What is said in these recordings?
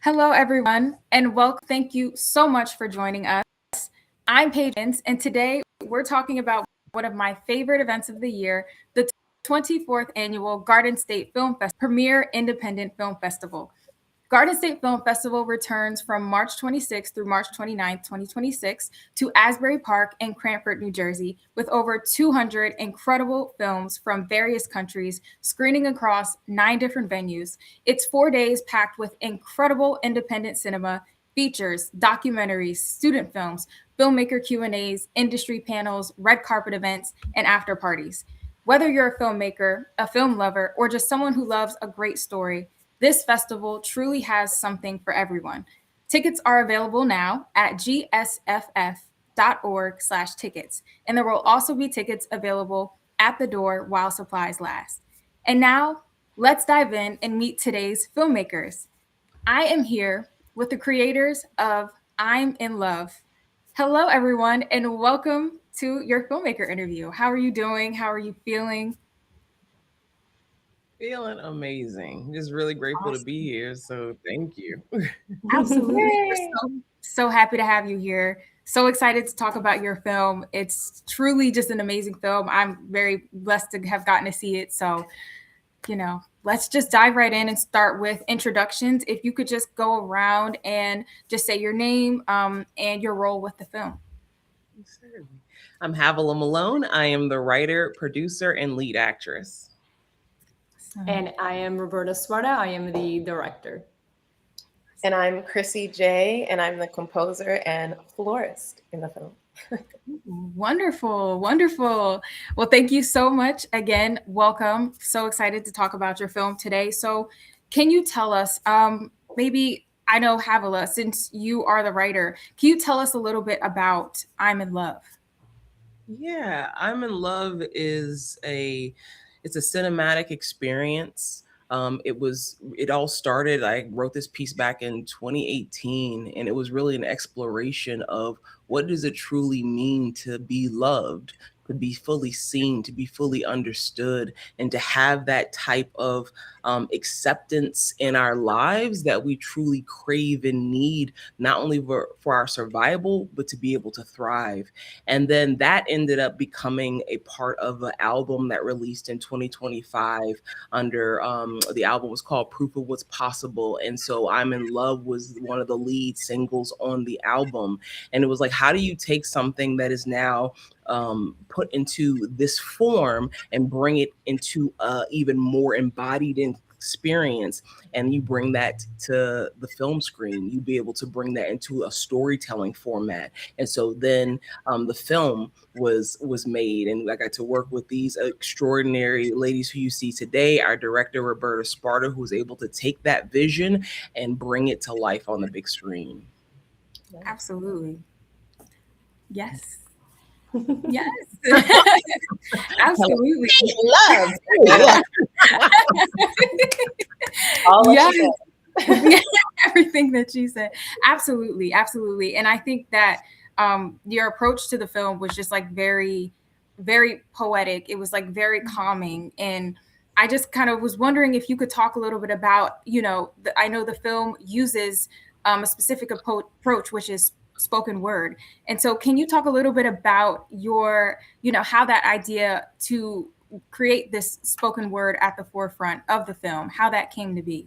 Hello, everyone, and welcome. Thank you so much for joining us. I'm Paige, and today we're talking about one of my favorite events of the year, the 24th annual Garden State Film Festival, premier independent film festival. Garden State Film Festival returns from March 26th through March 29th, 2026 to Asbury Park in Cranford, New Jersey, with over 200 incredible films from various countries screening across 9 different venues. It's 4 days packed with incredible independent cinema, features, documentaries, student films, filmmaker Q&As, industry panels, red carpet events, and after parties. Whether you're a filmmaker, a film lover, or just someone who loves a great story, this festival truly has something for everyone. Tickets are available now at gsff.org/tickets, and there will also be tickets available at the door while supplies last. And now, let's dive in and meet today's filmmakers. I am here with the creators of I'm in Love. Hello, everyone, and welcome to your filmmaker interview. How are you doing? How are you feeling? Feeling amazing. Just really grateful to Awesome. be here. So thank you. Absolutely. We're Yay. so happy to have you here. So excited to talk about your film. It's truly just an amazing film. I'm very blessed to have gotten to see it. So, let's just dive right in and start with introductions. If you could just go around and just say your name and your role with the film. Certainly. I'm Havilah Malone. I am the writer, producer, and lead actress. So, And I am Roberta Suarda. I am the director. And I'm Chrissy J, and I'm the composer and florist in the film. wonderful, wonderful. Well, thank you so much again. Welcome. So excited to talk about your film today. So, can you tell us, maybe I know Havilah, since you are the writer, can you tell us a little bit about I'm in Love? Yeah, I'm in Love is it's a cinematic experience. It all started, I wrote this piece back in 2018, and it was really an exploration of what does it truly mean to be loved, to be fully seen, to be fully understood, and to have that type of acceptance in our lives that we truly crave and need, not only for our survival, but to be able to thrive. And then that ended up becoming a part of an album that released in 2025 under the album was called Proof of What's Possible. And so I'm in Love was one of the lead singles on the album. And it was like, how do you take something that is now put into this form and bring it into even more embodied experience, and you bring that to the film screen, you be able to bring that into a storytelling format. And so then the film was made, and I got to work with these extraordinary ladies who you see today. Our director Roberta Sparta, who was able to take that vision and bring it to life on the big screen. Absolutely. Yes. Yes. Absolutely. Love. All that you Yes. Everything that you said. Absolutely. Absolutely. And I think that your approach to the film was just like very, very poetic. It was like very calming. And I just kind of was wondering if you could talk a little bit about, I know the film uses a specific approach, which is spoken word. And so can you talk a little bit about how that idea to create this spoken word at the forefront of the film, how that came to be?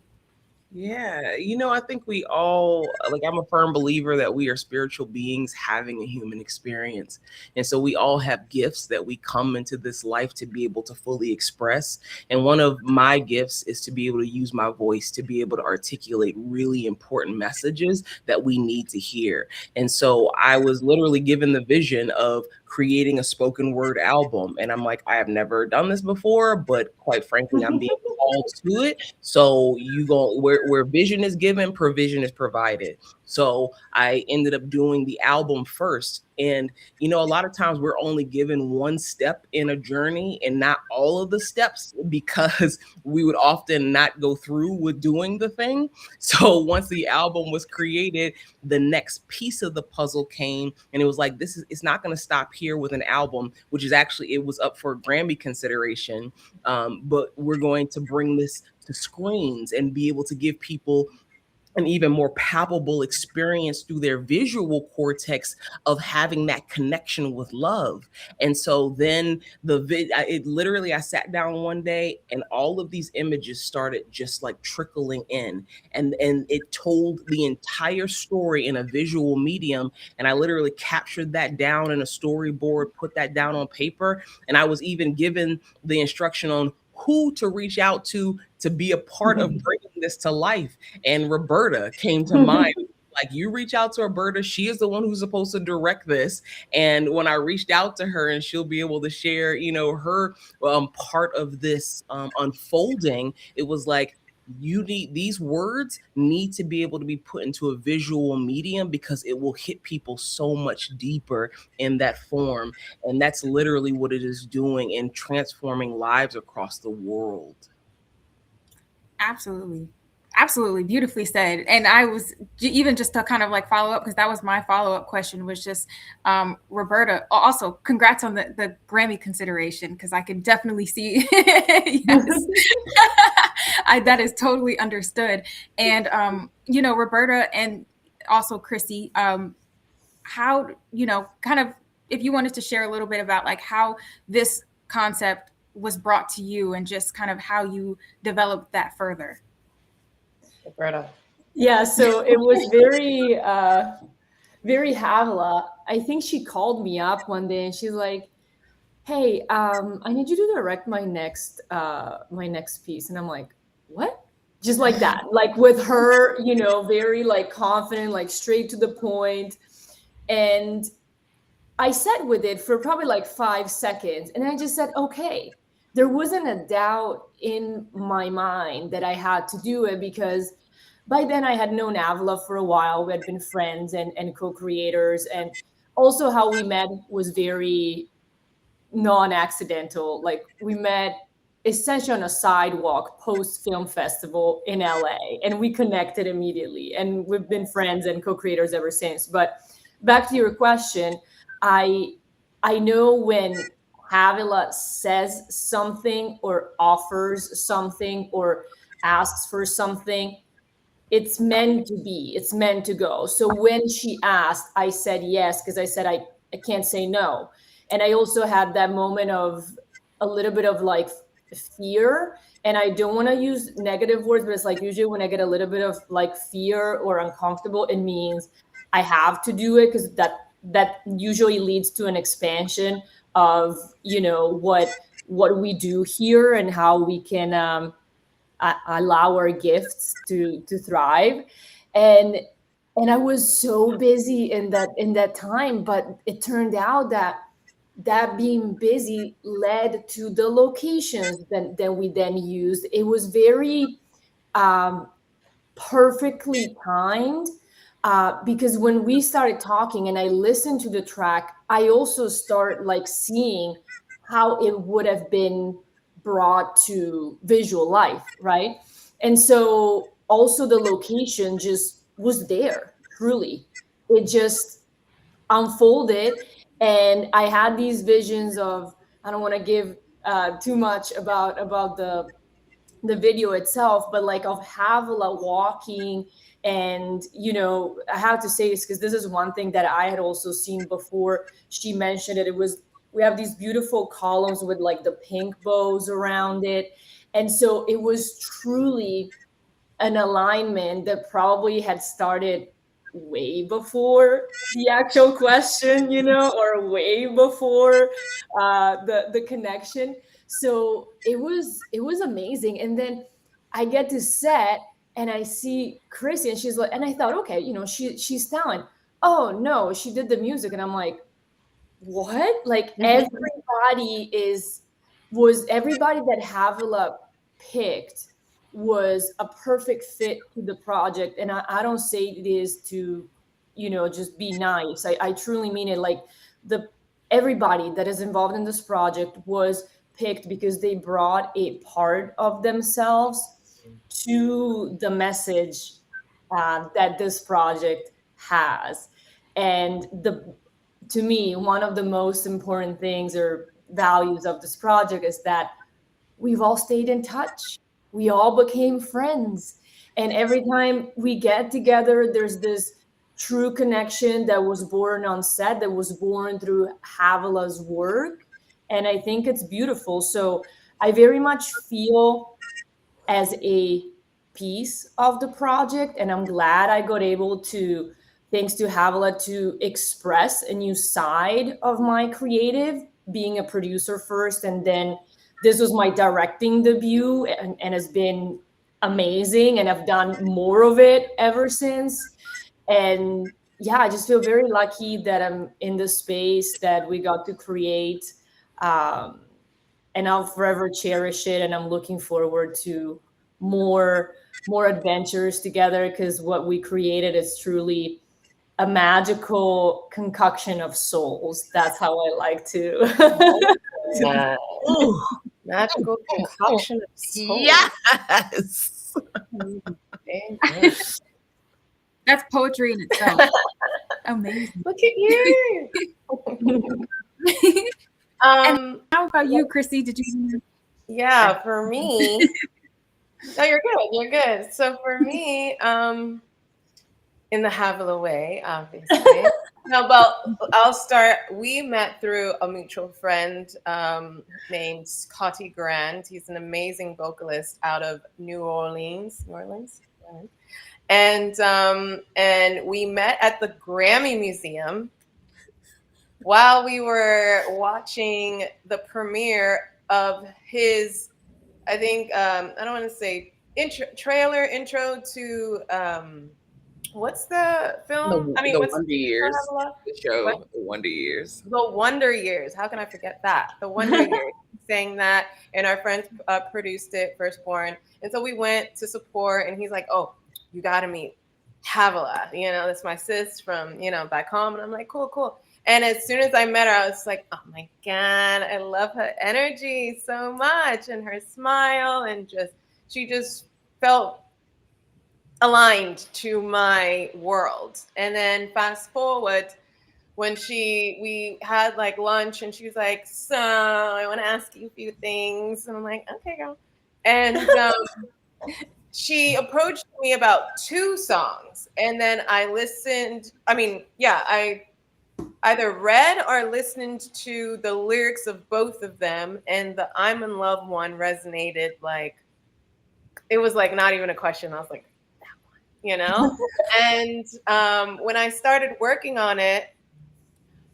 Yeah, I think we all, like, I'm a firm believer that we are spiritual beings having a human experience. And so we all have gifts that we come into this life to be able to fully express. And one of my gifts is to be able to use my voice to be able to articulate really important messages that we need to hear. And so I was literally given the vision of creating a spoken word album. And I'm like, I have never done this before, but quite frankly, I'm being called to it. So you go where vision is given, provision is provided. So I ended up doing the album first. And, a lot of times we're only given one step in a journey and not all of the steps, because we would often not go through with doing the thing. So once the album was created, the next piece of the puzzle came, and it was like, it's not going to stop here with an album, which is actually, it was up for Grammy consideration. But we're going to bring this to screens and be able to give people an even more palpable experience through their visual cortex of having that connection with love. And so then it literally, I sat down one day and all of these images started just like trickling in, and it told the entire story in a visual medium. And I literally captured that down in a storyboard, put that down on paper, and I was even given the instruction on who to reach out to be a part of bringing this to life. And Roberta came to mind. Like, you reach out to Roberta, she is the one who's supposed to direct this. And when I reached out to her, and she'll be able to share, her part of this unfolding, it was like, these words need to be able to be put into a visual medium because it will hit people so much deeper in that form. And that's literally what it is doing in transforming lives across the world. Absolutely beautifully said. And I was even just to kind of like follow up, because that was my follow-up question, was just Roberta, also congrats on the Grammy consideration, because I could definitely see yes. That is totally understood. And Roberta, and also Chrissy, how, kind of, if you wanted to share a little bit about like how this concept was brought to you and just kind of how you developed that further. Roberta. Yeah, so it was very Havila. I think she called me up one day and she's like, "Hey, I need you to direct my next piece." And I'm like, "What?" Just like that, like with her, very like confident, like straight to the point. And I sat with it for probably like 5 seconds, and I just said, "Okay." There wasn't a doubt in my mind that I had to do it, because by then I had known Avila for a while. We had been friends and co-creators, and also how we met was very non-accidental. Like, we met essentially on a sidewalk post film festival in LA, and we connected immediately, and we've been friends and co-creators ever since. But back to your question, I know when Havila says something or offers something or asks for something, it's meant to be, it's meant to go. So when she asked, I said yes, because I said I can't say no. And I also had that moment of a little bit of like fear. And I don't want to use negative words, but it's like usually when I get a little bit of like fear or uncomfortable, it means I have to do it, because that usually leads to an expansion of what we do here and how we can allow our gifts to thrive. And I was so busy in that time, but it turned out that being busy led to the locations that we then used. It was very perfectly timed, because when we started talking and I listened to the track, I also start like seeing how it would have been brought to visual life, right? And so also the location just was there, truly. It just unfolded, and I had these visions of, I don't want to give too much about the video itself, but like of Havila walking. And I have to say this because this is one thing that I had also seen before she mentioned it. It was, we have these beautiful columns with like the pink bows around it, and so it was truly an alignment that probably had started way before the actual question, or way before the connection. So it was amazing. And then I get to set and I see Chrissy, and she's like, and I thought, okay, she's talent. Oh no, she did the music, and I'm like, what? Like everybody that Havila picked was a perfect fit to the project. And I don't say this to, just be nice. I truly mean it. Like, everybody that is involved in this project was picked because they brought a part of themselves to the message that this project has. And to me, one of the most important things or values of this project is that we've all stayed in touch. We all became friends. And every time we get together, there's this true connection that was born on set, that was born through Havila's work. And I think it's beautiful. So I very much feel as a piece of the project, and I'm glad I got able to, thanks to Havila, to express a new side of my creative, being a producer first, and then this was my directing debut, and has been amazing, and I've done more of it ever since. And yeah, I just feel very lucky that I'm in the space that we got to create. um, and I'll forever cherish it. And I'm looking forward to more more adventures together, because what we created is truly a magical concoction of souls. That's how I like to. Yeah. Ooh, Magical concoction of soul. yes. Amen. That's poetry in itself. Amazing. Look at you. And how about you, Chrissy? Did you? Yeah, for me. No, you're good. You're good. So for me, in the Havila way, obviously. No, well, I'll start. We met through a mutual friend named Scotty Grant. He's an amazing vocalist out of New Orleans. And we met at the Grammy Museum while we were watching the premiere of his, I think, I don't want to say intro to what's the film? The What's Wonder Years. Havila? The show, What? The Wonder Years. The Wonder Years. How can I forget that? The Wonder Years. Saying that, and our friends produced it, Firstborn. And so we went to support, and he's like, "Oh, you got to meet Havila. You know, that's my sis from, back home." And I'm like, "Cool, cool." And as soon as I met her, I was like, "Oh my God, I love her energy so much, and her smile, and she just felt aligned to my world." And then fast forward, when we had like lunch, and she was like, "So I want to ask you a few things." And I'm like, "Okay, girl." And she approached me about 2 songs, and then I listened. I either read or listened to the lyrics of both of them, and the "I'm in Love" one resonated. Like, it was like not even a question. I was like, that one. And when I started working on it,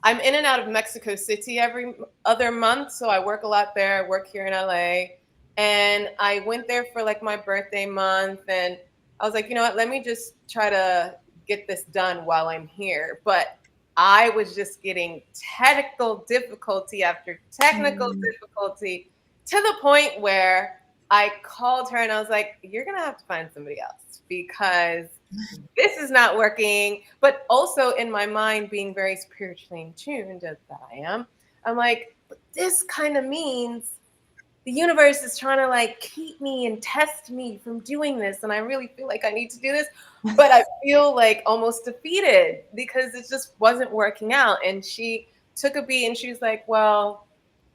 I'm in and out of Mexico City every other month, so I work a lot there. I work here in LA, and I went there for like my birthday month, and I was like, you know what? Let me just try to get this done while I'm here. But I was just getting technical difficulty after technical difficulty, to the point where I called her and I was like, "You're gonna have to find somebody else, because this is not working." But also in my mind, being very spiritually in tune as that I am, I'm like, "But this kind of means the universe is trying to like keep me and test me from doing this, and I really feel like I need to do this, but I feel like almost defeated because it just wasn't working out." And she took a beat and she was like, "Well,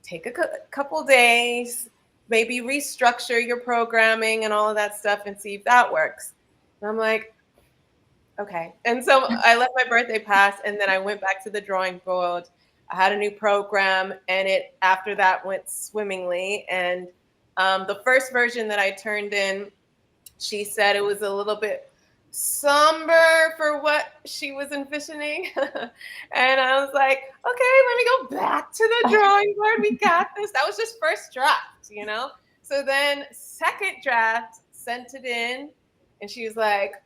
take a couple days, maybe restructure your programming and all of that stuff, and see if that works." And I'm like, "Okay." And so I let my birthday pass, and then I went back to the drawing board. I had a new program, and it after that went swimmingly. And the first version that I turned in, she said it was a little bit somber for what she was envisioning. And I was like, "Okay, let me go back to the drawing board. We got this." That was just first draft. So then second draft, sent it in, and she was like,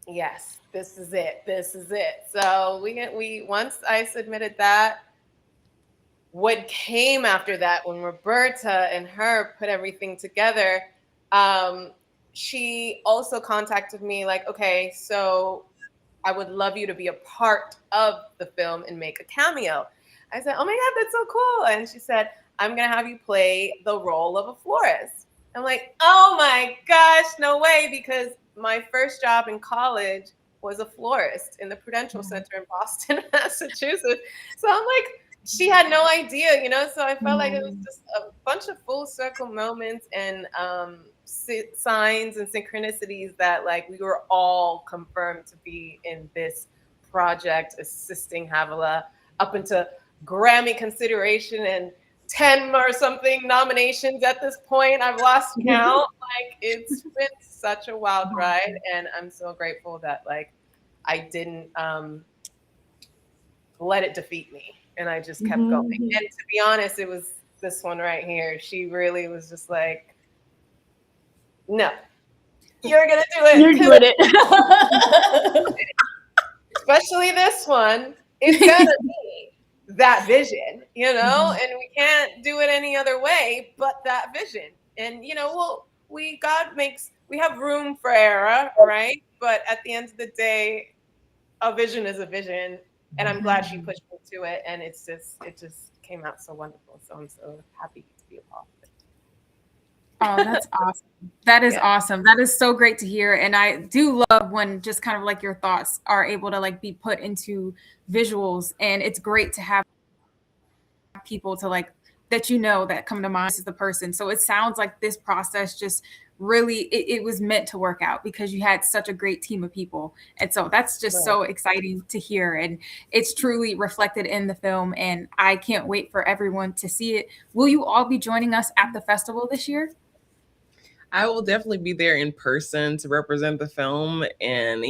"Yes, this is it. This is it." So we once I submitted that, what came after that, when Roberta and her put everything together, she also contacted me like, "Okay, so I would love you to be a part of the film and make a cameo." I said, "Oh my God, that's so cool." And she said, "I'm going to have you play the role of a florist." I'm like, "Oh my gosh, no way," because my first job in college was a florist in the Prudential Center in Boston, Massachusetts. So I'm like, she had no idea. So I felt like it was just a bunch of full circle moments, and signs and synchronicities that like we were all confirmed to be in this project assisting Havila up into Grammy consideration and 10 or something nominations at this point. I've lost count. Like it's been such a wild ride, and I'm so grateful that like I didn't let it defeat me, and I just kept going. And to be honest, it was this one right here. She really was just like, no, you're gonna do it. You're doing it. Especially this one. It's gonna be that vision, you know, and we can't do it any other way but that vision. And you know, we have room for error, right? But at the end of the day, a vision is a vision, and I'm glad she pushed me to it, and it just came out so wonderful. So I'm so happy to be a part of it. Oh, that's awesome. That is awesome. That is so great to hear. And I do love when just kind of like your thoughts are able to like be put into visuals. And it's great to have people to like that that come to mind. This is the person. So it sounds like this process just really it was meant to work out because you had such a great team of people. And so that's just so exciting to hear. And it's truly reflected in the film. And I can't wait for everyone to see it. Will you all be joining us at the festival this year? I will definitely be there in person to represent the film, and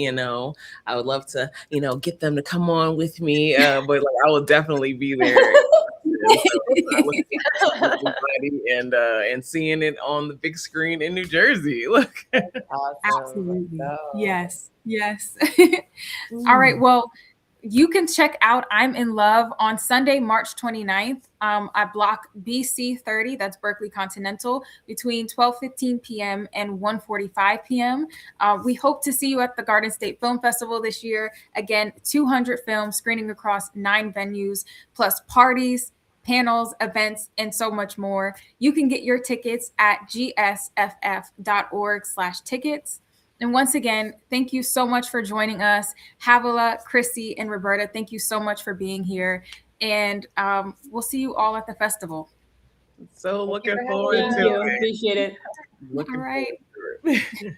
I would love to get them to come on with me, but like I will definitely be there. And so I'm looking forward to everybody and seeing it on the big screen in New Jersey. Look, Awesome. Absolutely, yes. All right, well. You can check out I'm in Love on Sunday, March 29th at Block BC 30, that's Berkeley Continental, between 12:15 p.m. and 1:45 p.m. We hope to see you at the Garden State Film Festival this year. Again, 200 films screening across 9 venues, plus parties, panels, events, and so much more. You can get your tickets at gsff.org/tickets. And once again, thank you so much for joining us. Havila, Chrissy, and Roberta, thank you so much for being here. And we'll see you all at the festival. So looking forward to it. Appreciate it. Looking all right. forward to it.